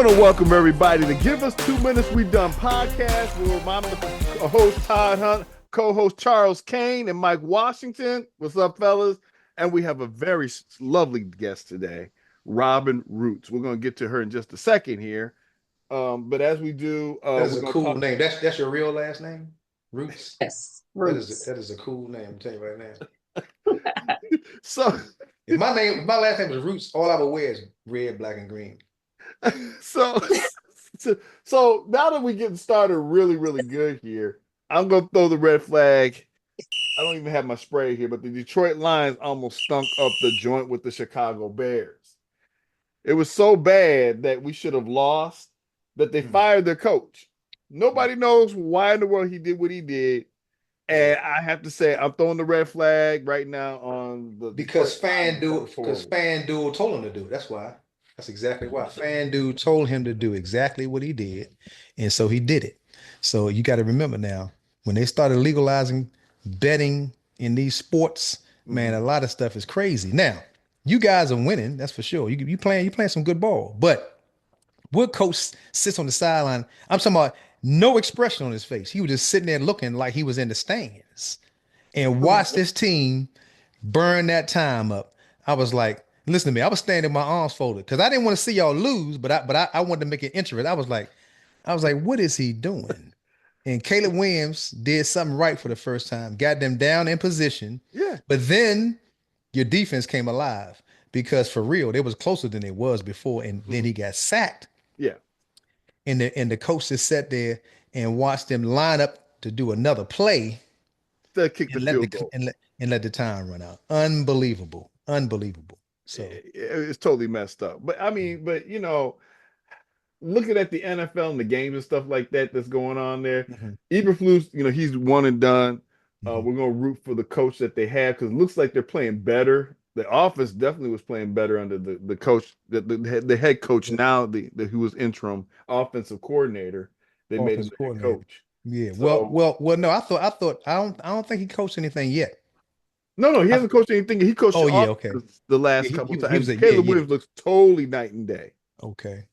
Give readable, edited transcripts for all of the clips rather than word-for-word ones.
want to welcome everybody to Give Us 2 Minutes We Done podcast. We're reminding the host Todd Hunt, co-host Charles Kane, and Mike Washington. What's up, fellas? And we have a very lovely guest today, Robyn Roots. We're going to get to her in just a second here. But as we do, that's a cool name. That's your real last name, Roots. Yes, Roots. That is a cool name. I'm telling you right now. So if my last name was Roots, all I would wear is red, black, and green. So now that we're getting started really, really good here, I'm gonna throw the red flag. I don't even have my spray here, but the Detroit Lions almost stunk up the joint with the Chicago Bears. It was so bad that we should have lost that they fired their coach. Nobody knows why in the world he did what he did. And I have to say, I'm throwing the red flag right now on the because FanDuel told him to do it. That's why. That's exactly why. FanDuel told him to do exactly what he did, and so he did it. So you got to remember now, when they started legalizing betting in these sports, man, a lot of stuff is crazy. Now, you guys are winning, that's for sure. You playing some good ball, but what coach sits on the sideline? I'm talking about no expression on his face. He was just sitting there looking like he was in the stands and watched this team burn that time up. I was like, listen to me. I was standing with my arms folded because I didn't want to see y'all lose, but I wanted to make it interesting. I was like, what is he doing? And Caleb Williams did something right for the first time, got them down in position. Yeah. But then your defense came alive because for real, they was closer than it was before, and then he got sacked. Yeah. And the coach just sat there and watched them line up to do another play. Kick the field goal. And let the time run out. Unbelievable. So it's totally messed up. But I mean, you know, looking at the NFL and the games and stuff like that that's going on there, Eberflus, you know, he's one and done. We're going to root for the coach that they have because it looks like they're playing better. The offense definitely was playing better under the coach, the head coach now, who was interim offensive coordinator. They made him the head coach. Yeah. So, well. No, I don't think he coached anything yet. No, he hasn't coached anything. He coached the last couple times. Caleb Williams looks totally night and day. Okay.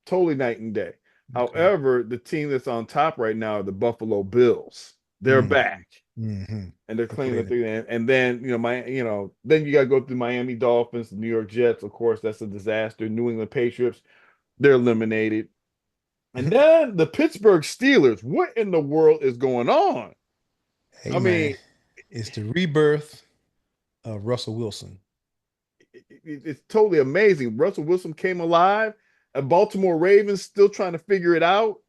Totally night and day. Okay. However, the team that's on top right now are the Buffalo Bills. They're back. And they're claiming the and then then you got to go through Miami Dolphins, the New York Jets. Of course, that's a disaster. New England Patriots, they're eliminated. And then the Pittsburgh Steelers. What in the world is going on? Hey, I mean, it's the rebirth of Russell Wilson. It's totally amazing. Russell Wilson came alive, and Baltimore Ravens still trying to figure it out.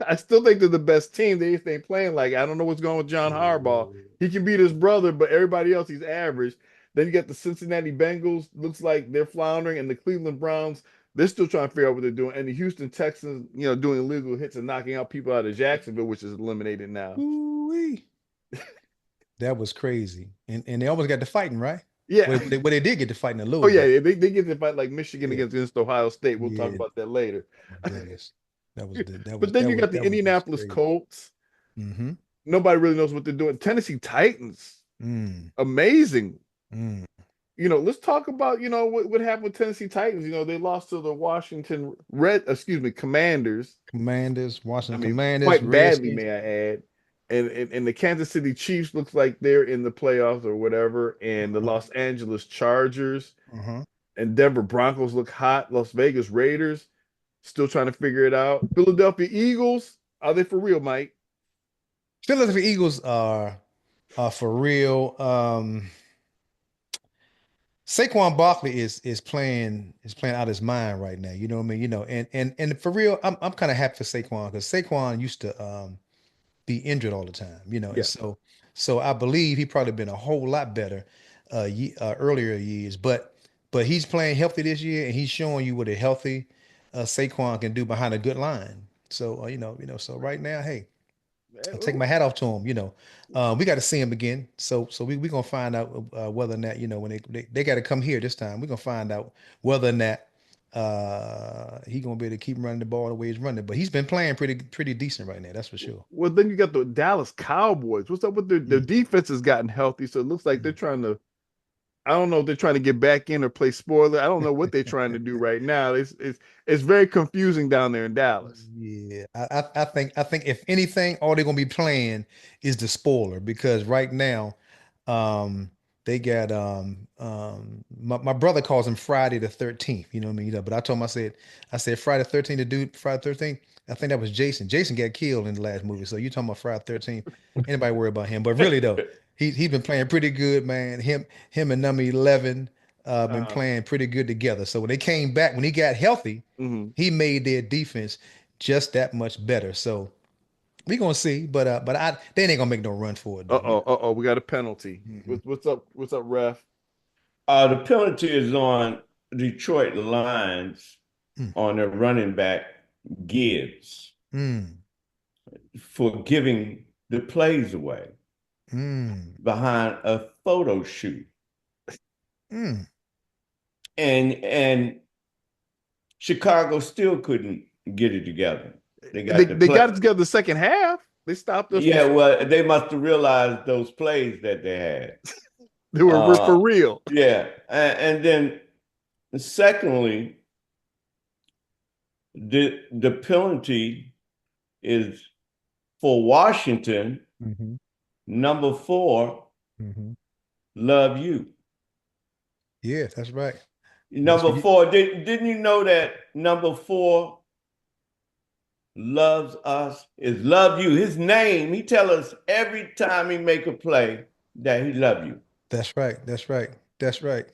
I still think they're the best team. They just ain't playing like I don't know what's going on with John Harbaugh. He can beat his brother, but everybody else he's average. Then you got the Cincinnati Bengals. Looks like they're floundering, and the Cleveland Browns. They're still trying to figure out what they're doing. And the Houston Texans, doing illegal hits and knocking out people out of Jacksonville, which is eliminated now. Ooh-wee. That was crazy. And they almost got to fighting, right? Yeah. But they did get to fighting a little. Oh, yeah. They get to fight like Michigan against Ohio State. We'll talk about that later. But then you got the Indianapolis Colts. Nobody really knows what they're doing. Tennessee Titans. Amazing. Let's talk about, what happened with Tennessee Titans. They lost to the Washington Commanders. Commanders. Quite badly, may I add. And the Kansas City Chiefs looks like they're in the playoffs or whatever. And the Los Angeles Chargers and Denver Broncos look hot. Las Vegas Raiders still trying to figure it out. Philadelphia Eagles, are they for real, Mike? Philadelphia Eagles are for real. Saquon Barkley is playing out his mind right now. You know what I mean? And for real, I'm kind of happy for Saquon because Saquon used to be injured all the time. And so I believe he probably been a whole lot better earlier years. But he's playing healthy this year, and he's showing you what a healthy Saquon can do behind a good line. So so right now, hey, I take my hat off to him. We got to see him again. So we gonna find out whether or not when they got to come here this time. We're gonna find out whether or not he gonna be able to keep running the ball the way he's running. But he's been playing pretty decent right now. That's for sure. Well, then you got the Dallas Cowboys. What's up with their defense has gotten healthy, so it looks like they're trying to I don't know if they're trying to get back in or play spoiler. I don't know what they're trying to do right now. It's very confusing down there in Dallas. Yeah, I think if anything, all they're gonna be playing is the spoiler because right now, um, they got my brother calls him Friday the 13th. You know what I mean? But I told him I said Friday the 13th, the dude Friday the 13th. I think that was Jason. Jason got killed in the last movie. So you talking about Friday the 13th? Anybody worry about him? But really though, he's been playing pretty good, man. Him and number 11 been Uh, playing pretty good together. So when they came back, when he got healthy, mhm. he made their defense just that much better. So we gonna see, but they ain't gonna make no run for it though. Uh-oh, uh-oh, we got a penalty. Mhm. What's up? What's up, ref? The penalty is on Detroit Lions Mm, on their running back Gibbs mm, for giving the plays away mm, behind a photo shoot. mm. And Chicago still couldn't get it together. They They got the they play. got it together the second half. They stopped us from Yeah, well, they must have realized those plays that they had. they were for Uh, real. yeah. And then secondly, the penalty is for Washington, Hmm. number 4, Hmm. love you. Yeah, that's right. That's Number what you, 4, didn't you know that number 4 loves us, is love you? His name, he tell us every time he make a play that he love you. that's right. That's right. That's right.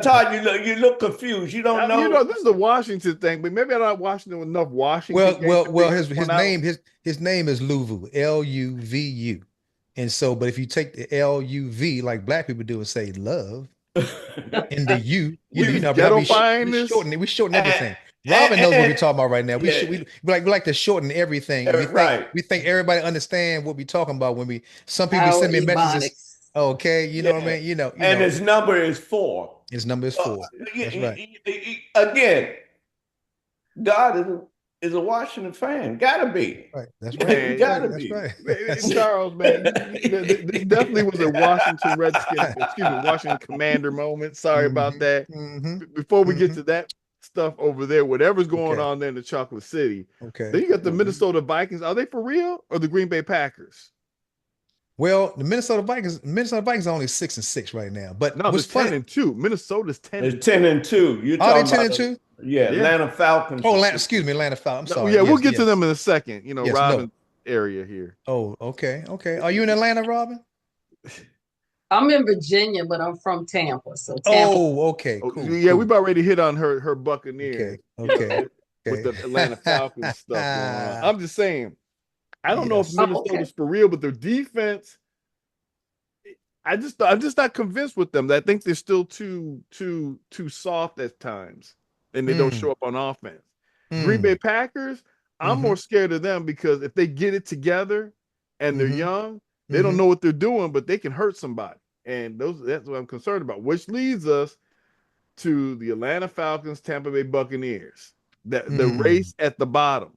Todd, you look confused. You don't You know. know, this is the Washington thing, but maybe I'm not watching enough Washington Well, games well, to well. figure His this his one out. name his name is Luvu, Luvu, and so, but if you take the Luv like black people do and say love, in the U, We you just know, how ghettoifying we this. shorten it. We shorten and, everything. Robin knows what we're and, talking about right now. We yeah, should we like to shorten everything, and we think right. we think everybody understand what we're talking about when we. Some people Our send me messages. ebonics. Okay, you know what I Yeah. mean. And his number is 4. His number is Uh, 4. That's right. Again, God is a Washington fan. Gotta be. Right. That's right. Man, That's right. Gotta That's be. right. Charles, man, this definitely was a Washington Redskin, excuse me, Washington Commander moment. Sorry about Hmm. that. Hmm. Before we get Hmm. to that stuff over there, whatever's going Okay. on there in the Chocolate City, Okay. then you got the Mhm. Minnesota Vikings. Are they for real or the Green Bay Packers? Well, the Minnesota Vikings are only 6-6 right now. But No, what's there's 10 funny? and 2. Minnesota's 10 and It's 2. 10 and 2. You're Are they talking 10 about and 2? Yeah. Atlanta Falcons Oh, is Excuse me, Atlanta Falcons. I'm No, sorry. yeah, we'll Yes, get to yes, them in a second. yes. Robin No. area here. Oh, okay, okay. Are you in Atlanta, Robin? I'm in Virginia, but I'm from Tampa. So Tampa. Oh, okay, Oh, cool, yeah, we've cool. already hit on her Buccaneers, Okay, okay, with okay. the Atlanta Falcons stuff going on. I'm just saying, I don't know if Yes. Oh, okay. Minnesota's for real, but their defense, I'm just not convinced with them. I think they're still too soft at times, and they don't Mm, show up on offense. Green Bay mm, Packers, I'm mm-hmm, more scared of them because if they get it together and they're mm-hmm, young, they don't mm-hmm, know what they're doing, but they can hurt somebody. And that's what I'm concerned about, which leads us to the Atlanta Falcons, Tampa Bay Buccaneers. The mm. race at the bottom.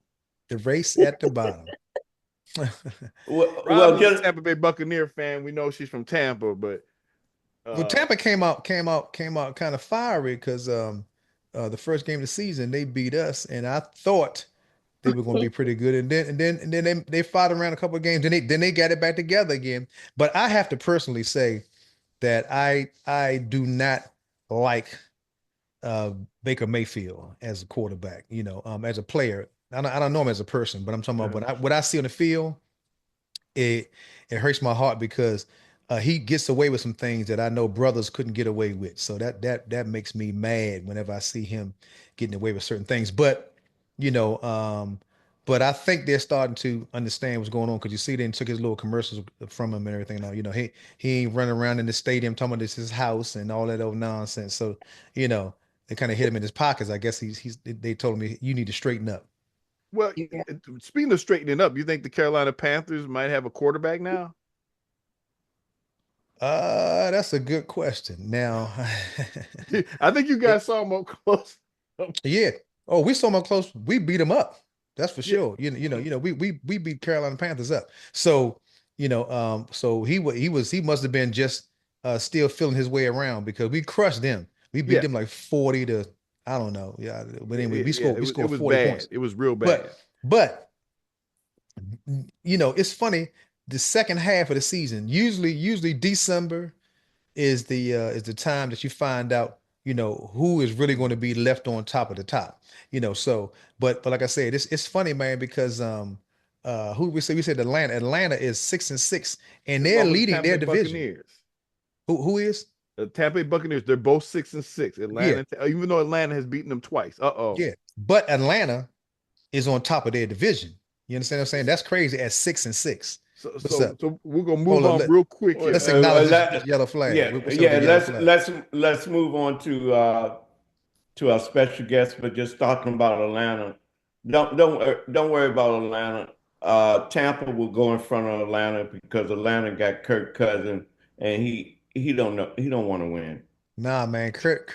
The race at the bottom. well, Robin's a just Tampa Bay Buccaneer fan. We know she's from Tampa, but Well, uh Tampa came out kind of fiery because the first game of the season they beat us, and I thought they were going to be pretty good, and then they fought around a couple of games, then they got it back together again. But I have to personally say that I do not like uh, Baker Mayfield as a quarterback. As a player, I don't know him as a person, but I'm talking about what I see on the field. It hurts my heart because he gets away with some things that I know brothers couldn't get away with. So that makes me mad whenever I see him getting away with certain things. You know, um, but I think they're starting to understand what's going on because you see they took his little commercials from him and everything. Now, he ain't running around in the stadium talking about this is his house and all that old nonsense. So, they kind of hit him in his pockets. I guess they told him you need to straighten up. well, Yeah. speaking of straightening up, you think the Carolina Panthers might have a quarterback now? That's a good question. Now, I think you it, guys saw them up close. yeah. Oh, we saw them close. We beat them up. That's for Yeah. sure. We beat Carolina Panthers up. So, so he must have been just still feeling his way around because we crushed them. We beat Yeah, them like 40 to, I don't know. Yeah. But anyway, yeah, we yeah. scored, we It scored was 40 bad. points. It was real bad. But it's funny. The second half of the season, usually December is the time that you find out, who is really going to be left on top of the top. So but like I said, it's funny, man, because who we said Atlanta. Atlanta is 6-6, and they're Along with the leading Tampa their Bay division. Buccaneers. Who is? The Tampa Bay Buccaneers, they're both 6-6. Yeah, Atlanta, even though Atlanta has beaten them twice. Uh-oh. yeah. But Atlanta is on top of their division. You understand what I'm saying? That's crazy at 6-6. So, What's so, up? so we're gonna Hold move up. on real quick Well, here. Let's acknowledge this let, yellow flag. yeah, What's up with yeah. the yellow Let's flag? let's move on to our special guest. But just talking about Atlanta, don't worry about Atlanta. Tampa will go in front of Atlanta because Atlanta got Kirk Cousins, and he don't know he don't want to win. Nah, man. Kurt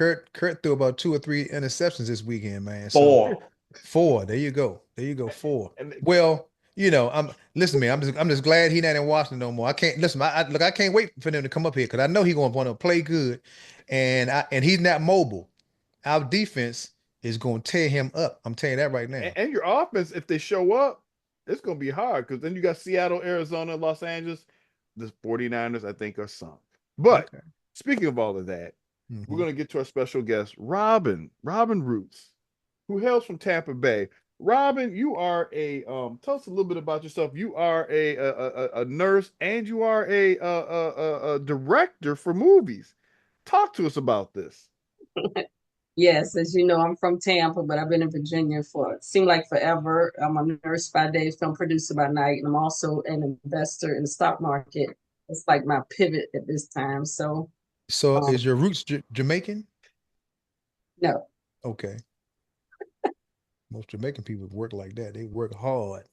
threw about 2 or 3 interceptions this weekend, man. So Four. 4. There you go. There you go. 4. And Well, listen, man. I'm just glad he not in Washington no more. I can't listen. Look, I can't wait for them to come up here because I know he's going to want to play good, and he's not mobile. Our defense is going to tear him up. I'm telling you that right now. and your offense, if they show up, it's gonna be hard because then you got Seattle, Arizona, Los Angeles. The 49ers, I think, are sunk. But Okay. speaking of all of that, Mhm. we're gonna get to our special guest, Robyn Roots, who hails from Tampa Bay. Robyn, you are tell us a little bit about yourself. You are a nurse and you are a director for movies. Talk to us about this. Yes, as you know, I'm from Tampa, but I've been in Virginia for it seemed like forever. I'm a nurse by day, film producer by night, and I'm also an investor in the stock market. It's like my pivot at this time. So, So um, is your roots Jamaican? no, Okay. Most Jamaican people work like that. They work hard.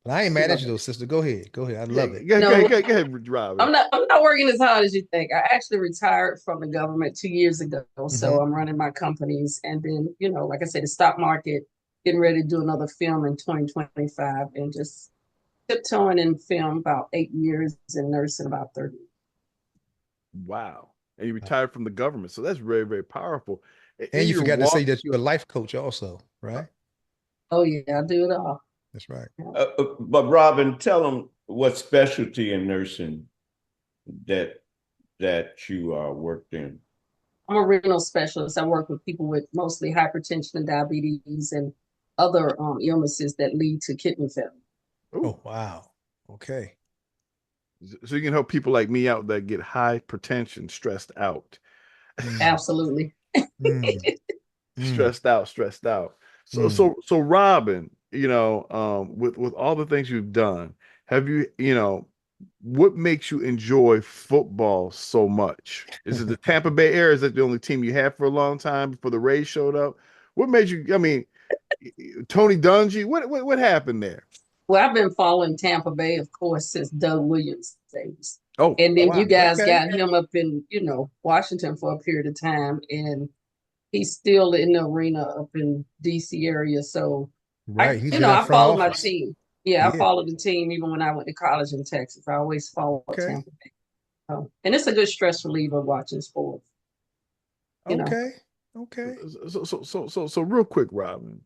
But I ain't mad at you no, though, sister. Go ahead. Go ahead. I Yeah, love it. no. go ahead, Robyn. I'm not working as hard as you think. I actually retired from the government 2 years ago. Hmm. So I'm running my companies and then, like I said, the stock market, getting ready to do another film in 2025 and just tiptoeing in film about 8 years and nursing about 30. Wow. And you retired from the government. So that's very, very powerful. And In you your forgot to say walk, that you're a life coach also, right? Oh yeah, I do it all. That's right. But Robyn, tell them what specialty in nursing that you worked in. I'm a renal specialist. I work with people with mostly hypertension and diabetes and other illnesses that lead to kidney failure. ooh, Oh, wow. Okay. so you can help people like me out that get hypertension, stressed out, Mm, Absolutely. mm, mm, stressed out. So, mm. Robyn, with all the things you've done, have what makes you enjoy football so much? Is it the Tampa Bay area? Is that the only team you had for a long time before the Rays showed up? What made you? I mean, Tony Dungy. What happened there? Well, I've been following Tampa Bay, of course, since Doug Williams days. Oh, And Oh, then wow. you guys Okay. got him up in, Washington for a period of time. And he's still in the arena up in DC area. So Right. He's in our I front followed my office. team. Yeah, I Yeah. followed the team even when I went to college in Texas. I always followed Okay. Tampa Bay. And it's a good stress reliever watching sports, you know. Okay. Okay. so real quick, Robyn,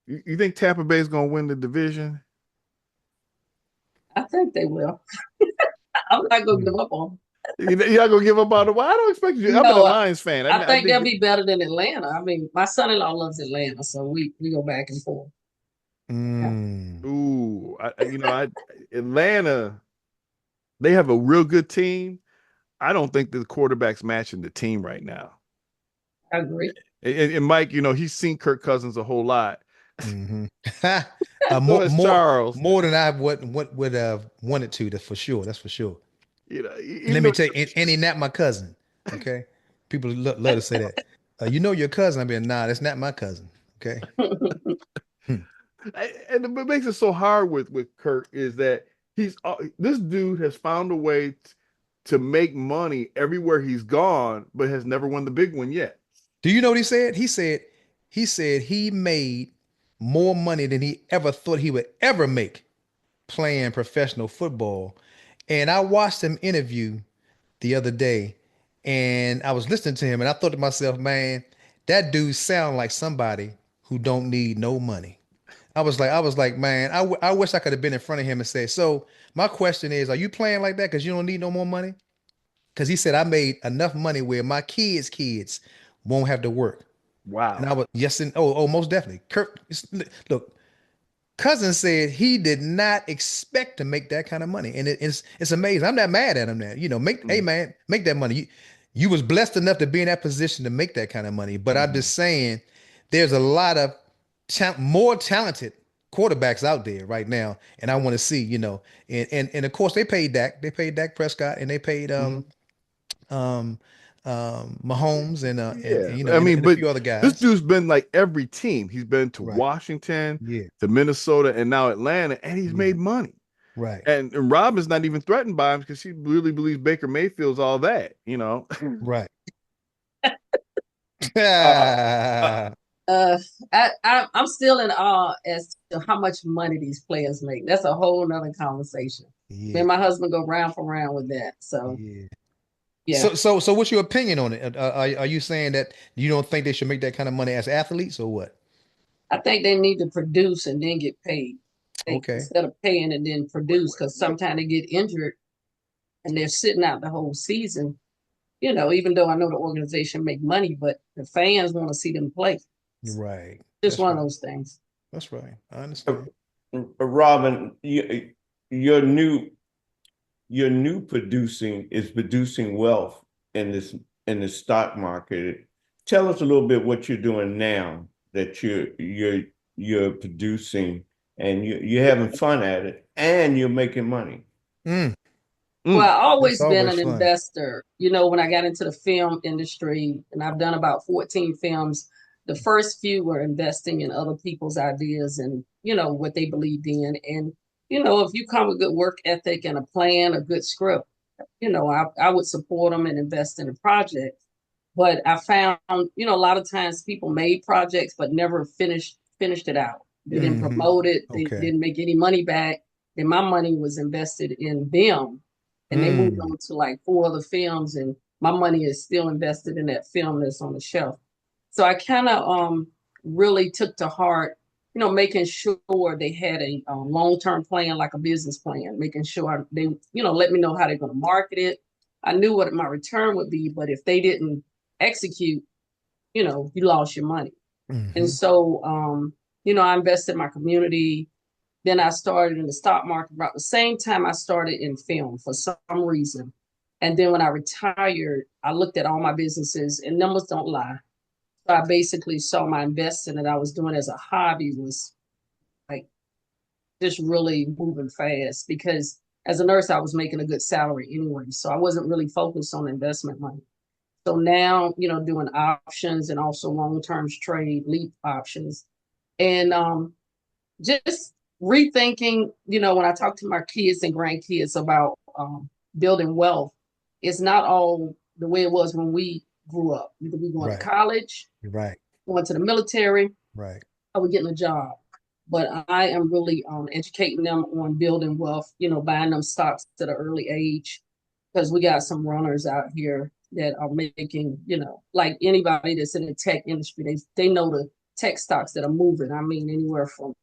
you think Tampa Bay is going to win the division? I think they will. I'm not gonna give Mm. up on You're not going to give up on it? Well, I don't expect you. them. I'm a No, Lions fan. I I think they'll think be better than Atlanta. I mean, my son-in-law loves Atlanta, so we go back and forth. Yeah. Mm. ooh, Atlanta, they have a real good team. I don't think the quarterback's matching the team right now. I agree. And Mike, he's seen Kirk Cousins a whole lot. Hmm. So more has more Charles. more than I would have wanted to. That's for sure. That's for sure. And Even let me though tell you, and he not my cousin. Okay, people love to say that. Your cousin. I mean, nah, that's not my cousin. Okay. Hmm. and what makes it so hard with Kirk is that this dude has found a way to make money everywhere he's gone, but has never won the big one yet. Do you know what he said? He said he made more money than he ever thought he would ever make playing professional football. And I watched him interview the other day, And I was listening to him and I thought to myself, man, that dude sound like somebody who don't need no money. I was like, man, I wish I could have been in front of him and said, so my question is, are you playing like that because you don't need no more money? Because he said I made enough money where my kids won't have to work. And Wow. I was, yes, and oh, most definitely. Kirk, look, cousin said he did not expect to make that kind of money, and it's amazing. I'm not mad at him now. Hey Mm, man, make that money. You was blessed enough to be in that position to make that kind of money. But I'm mhm. just saying, there's a lot of more talented quarterbacks out there right now, and I want to see, and of course they paid Dak Prescott, and they paid Mhm. um Mahomes Yeah, and I mean, and a but few other this guys. dude's been like every team. He's been to Right. Washington, Yeah. to Minnesota, and now Atlanta, and he's Yeah. made money. Right. And Robin's not even threatened by him because she really believes Baker Mayfield's all that, you know. Right. Uh, uh, Uh, I'm still in awe as to how much money these players make. That's a whole nother conversation. Me Yeah. and my husband go round for round with that. So Yeah. yeah, So what's your opinion on it? Are you saying that you don't think they should make that kind of money as athletes or what? I think they need to produce and then get paid. Okay. Instead of paying and then produce, because sometimes they get injured and they're sitting out the whole season. Even though I know the organization make money, but the fans want to see them play. You're right. Just That's one of right. those things. That's right. I uh, understand. Robyn, your new producing is producing wealth in the stock market. Tell us a little bit what you're doing now that you're producing and you're having fun at it and you're making money. Mm, Mm, Well, I that's always been always an fun. investor. When I got into the film industry, and I've done about 14 films, the first few were investing in other people's ideas and, what they believed in. And, if you come with good work ethic and a plan, a good script, I would support them and invest in a project. But I found, a lot of times people made projects but never finished it out. They didn't Hmm. promote it. They Okay. didn't make any money back. Then my money was invested in them, and they moved Mm, on to like four other films, and my money is still invested in that film that's on the shelf. So I kind of really took to heart, making sure they had a long-term plan, like a business plan, making sure they, let me know how they're going to market it. I knew what my return would be, but if they didn't execute, you lost your money. And hmm. so, I invested in my community. Then I started in the stock market about the same time I started in film for some reason. And then when I retired, I looked at all my businesses, and numbers don't lie. So I basically saw my investing that I was doing as a hobby was like just really moving fast, because as a nurse, I was making a good salary anyway. So I wasn't really focused on investment money. So now, doing options and also long-term trade, leap options. And just rethinking, when I talk to my kids and grandkids about building wealth, it's not all the way it was when we grew up. Either we going to Right. college, Right. going to the military, Right. or we getting a job. But I am really educating them on building wealth, buying them stocks at an early age, because we got some runners out here that are making, like anybody that's in the tech industry, they know the tech stocks that are moving. I mean, anywhere from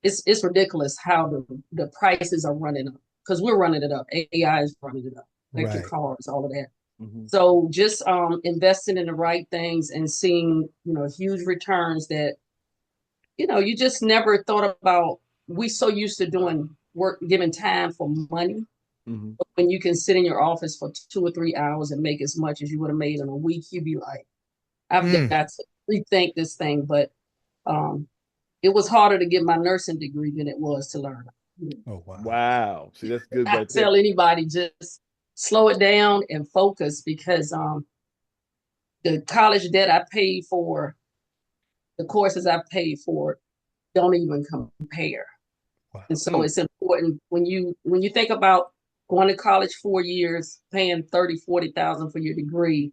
it's ridiculous how the prices are running up, because we're running it up. AI is running it up, electric Right. cars, all of that. mhm. So just investing in the right things and seeing, huge returns that, you just never thought about. We so used to doing work, giving time for money. Mhm. But when you can sit in your office for 2 or 3 hours and make as much as you would have made in a week, you'd be like, I've Mm. got to rethink this thing. But um, it was harder to get my nursing degree than it was to learn. Oh wow. Wow. See, that's good I right there. tell anybody, just slow it down and focus, because the college debt I paid for, the courses I paid for, don't even compare. Wow. And so Mm, it's important when you think about going to college 4 years, paying 30, 40,000 for your degree,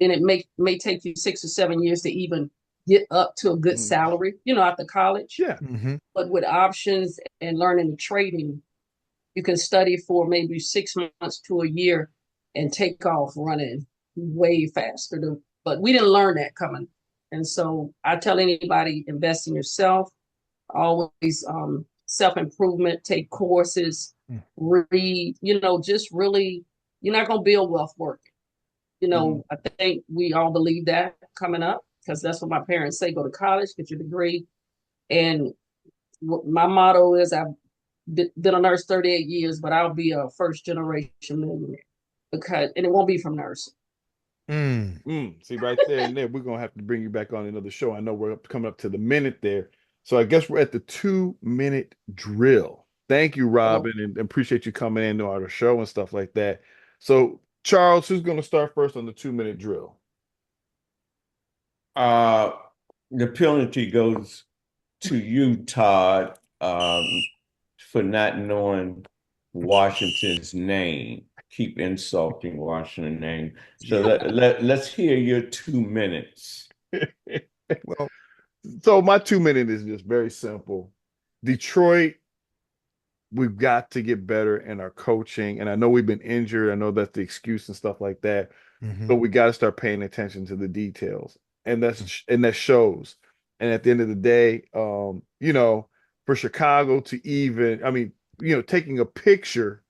then it may take you 6 or 7 years to even get up to a good mm. salary, after college. Yeah. Hmm. But with options and learning the trading, you can study for maybe 6 months to a year and take off running, way faster. But we didn't learn that coming. And so I tell anybody, invest in yourself, always self-improvement, take courses, read, just really, you're not going to build wealth working. I think we all believe that coming up, because that's what my parents say: go to college, get your degree. And my motto is, I've been a nurse 38 years, but I'll be a first generation millionaire, and it won't be from nursing. See, right there and there, we're going to have to bring you back on another show. I know we're coming up to the minute there. So I guess we're at the 2-minute drill. Thank you, Robyn, and appreciate you coming in to our show and stuff like that. So, Charles, who's going to start first on the 2-minute drill? The penalty goes to you, Todd, for not knowing Washington's name. Keep insulting Washington's name. So let's hear your 2 minutes. Well, so my 2 minute is just very simple. Detroit, we've got to get better in our coaching. And I know we've been injured. I know that's the excuse and stuff like that. But we got to start paying attention to the details. And that shows. And at the end of the day, for Chicago to even, taking a picture,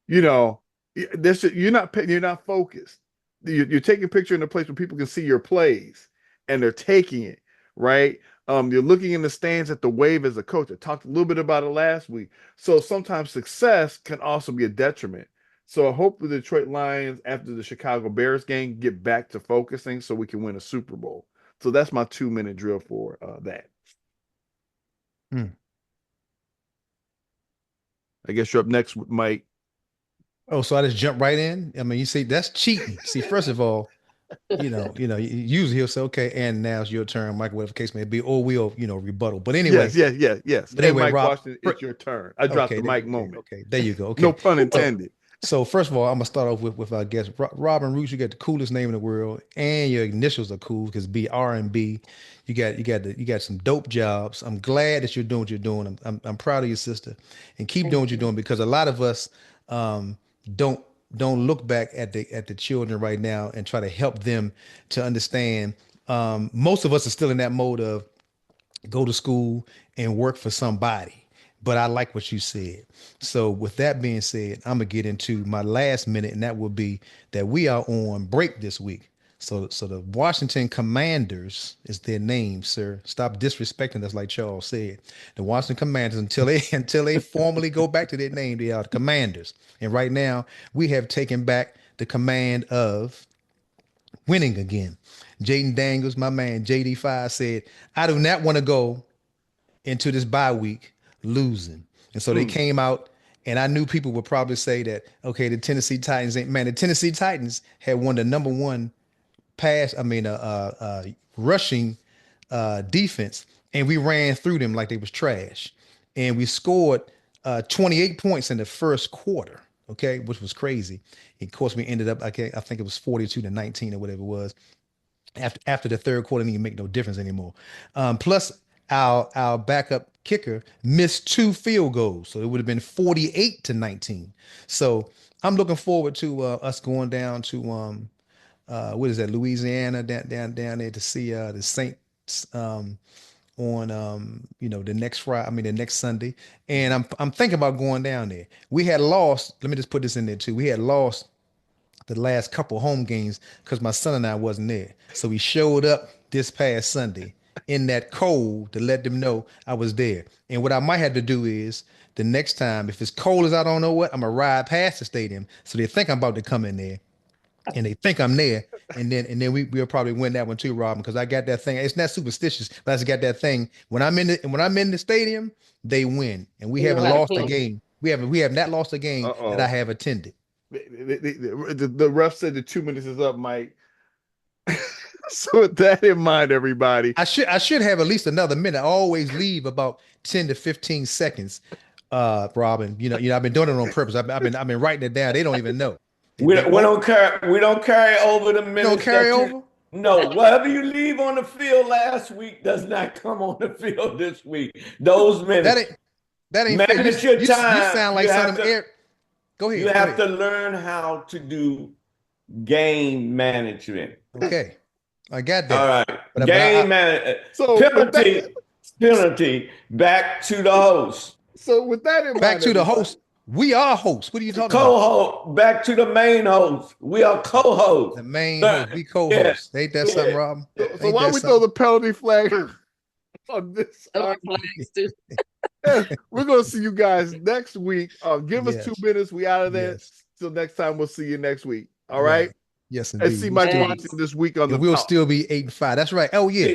you're not focused. You're taking a picture in a place where people can see your plays, and they're taking it, right? You're looking in the stands at the wave as a coach. I talked a little bit about it last week. So sometimes success can also be a detriment. So I hope the Detroit Lions, after the Chicago Bears game, get back to focusing so we can win a Super Bowl. So that's my 2-minute drill for that. I guess you're up next with Mike. Oh, so I just jump right in? I mean, you see, that's cheating. See, first of all, usually he'll say, okay, and now's your turn, Mike, whatever the case may be, or we'll, rebuttal. But anyway. Yes. But anyway, Mike Rob, Washington, it's your turn. I dropped the mic moment. Okay, there you go. Okay. No pun intended. So first of all, I'm gonna start off with our guest, Robyn Roots. You got the coolest name in the world, and your initials are cool because B-R&B. You got some dope jobs. I'm glad that you're doing what you're doing. I'm proud of your sister, and keep doing what you're doing, because a lot of us don't look back at the children right now and try to help them to understand. Most of us are still in that mode of go to school and work for somebody. But I like what you said. So with that being said, I'm gonna get into my last minute, and that will be that we are on break this week. So the Washington Commanders is their name, sir. Stop disrespecting us, like Charles said. The Washington Commanders, until they formally go back to their name, they are the Commanders. And right now, we have taken back the command of winning again. Jaden Daniels, my man JD5, said, I do not want to go into this bye week losing. And so they came out, and I knew people would probably say that, okay, the Tennessee Titans the Tennessee Titans had won the number one rushing defense, and we ran through them like they was trash. And we scored 28 points in the first quarter, okay, which was crazy. Of course, we ended up, I think it was 42-19 or whatever it was. After the third quarter, it didn't make no difference anymore. Plus, our backup kicker missed 2 field goals, so it would have been 48-19. So I'm looking forward to us going down to what is that, Louisiana, down there to see the Saints on the next Sunday. And I'm thinking about going down there. We had lost. Let me just put this in there too. We had lost the last couple home games because my son and I wasn't there. So we showed up this past Sunday in that cold to let them know I was there. And what I might have to do is the next time, if it's cold as I don't know what, I'm gonna ride past the stadium so they think I'm about to come in there, and they think I'm there, and then we'll probably win that one too, Robyn, because I got that thing. It's not superstitious, but I just got that thing. When I'm in the stadium, they win, and we haven't lost a game. We have not lost a game that I have attended. The ref said the 2 minutes is up, Mike. So with that in mind, everybody, I should have at least another minute. I always leave about 10 to 15 seconds, Robyn. I've been doing it on purpose. I've been writing it down. They don't even know. We don't carry over the minutes. Don't carry over? No, whatever you leave on the field last week does not come on the field this week. Those minutes. That ain't manage your time. You sound like some Go ahead. You have to learn how to do game management. Okay, I got that. All right. But Game management. So Penalty back to the host. So with that in mind, back to the host. We are hosts. What are you talking about? Co-host, back to the main host. We are co-hosts. The main host. We co-hosts. Yeah. Ain't that something, Robyn? So why we throw the penalty flag on this? We're gonna see you guys next week. Give us 2 minutes. We out of there. Till next time, we'll see you next week. All right. Yes, indeed. And see Mike watching this week on the. We'll still be 8-5. That's right. Oh yeah.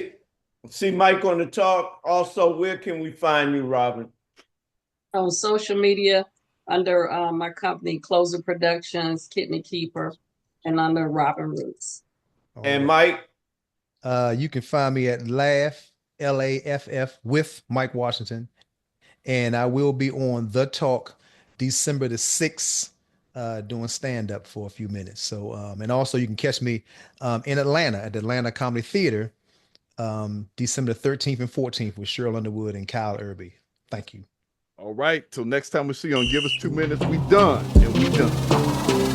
See Mike on the talk. Also, where can we find you, Robyn? On social media under my company, Closer Productions, Kidney Keeper, and under Robyn Roots. And Mike? You can find me at Laugh, Laff, with Mike Washington. And I will be on The Talk December the 6th, doing stand-up for a few minutes. So, and also you can catch me in Atlanta at the Atlanta Comedy Theater, December the 13th and 14th with Cheryl Underwood and Kyle Irby. Thank you. All right. Till next time we see you on Give Us 2 Minutes. We done. And we done.